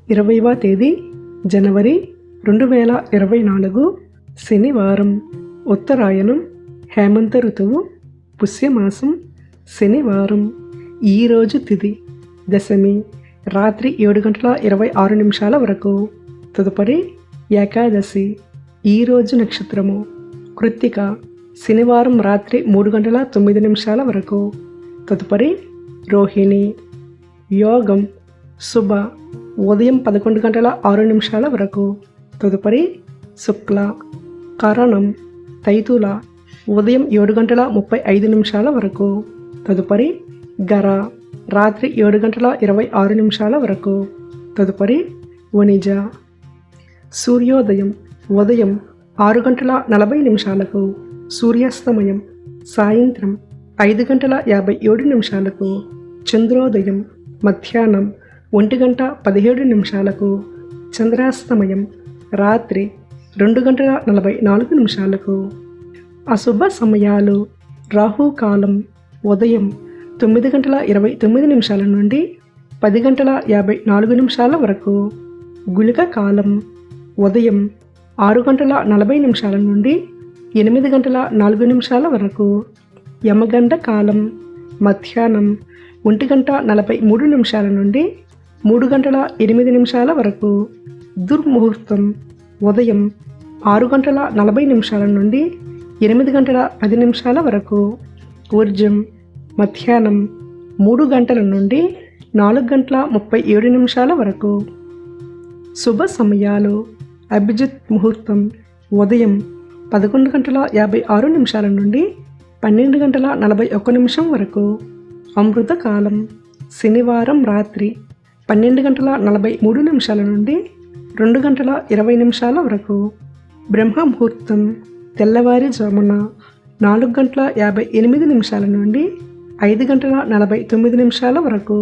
20వ తేదీ జనవరి 2024 శనివారం. ఉత్తరాయణం, హేమంత ఋతువు, పుష్యమాసం, శనివారం. ఈరోజు తిథి దశమి, రాత్రి 7:26 వరకు. తదుపరి ఏకాదశి. ఈరోజు నక్షత్రము కృత్తిక, శనివారం రాత్రి 3:09 వరకు. తదుపరి రోహిణి. యోగం శుభ, ఉదయం 11:06 వరకు. తదుపరి శుక్ల. కరణం తైతుల, ఉదయం 7:35 వరకు. తదుపరి గర, రాత్రి 7:26 వరకు. తదుపరి వణిజ. సూర్యోదయం ఉదయం 6:40 సూర్యాస్తమయం సాయంత్రం 5:57. చంద్రోదయం మధ్యాహ్నం 1:17. చంద్రాస్తమయం రాత్రి 2:44. అశుభ సమయాలు: రాహుకాలం ఉదయం 9:29 నుండి 10:54 వరకు. గుళిక కాలం ఉదయం 6:40 నుండి 8:04 వరకు. యమగండ కాలం మధ్యాహ్నం 1:43 నుండి 3:08 వరకు. దుర్ముహూర్తం ఉదయం 6:40 నుండి 8:10 వరకు. ఊర్జం మధ్యాహ్నం 3 గంటల నుండి 4:37 వరకు. శుభ సమయాలు: అభిజిత్ ముహూర్తం ఉదయం 11:56 నుండి 12:41 వరకు. అమృత కాలం శనివారం రాత్రి 12:43 నుండి 2:20 వరకు. బ్రహ్మ ముహూర్తం తెల్లవారుజామున 4:58 నుండి 5:49 వరకు.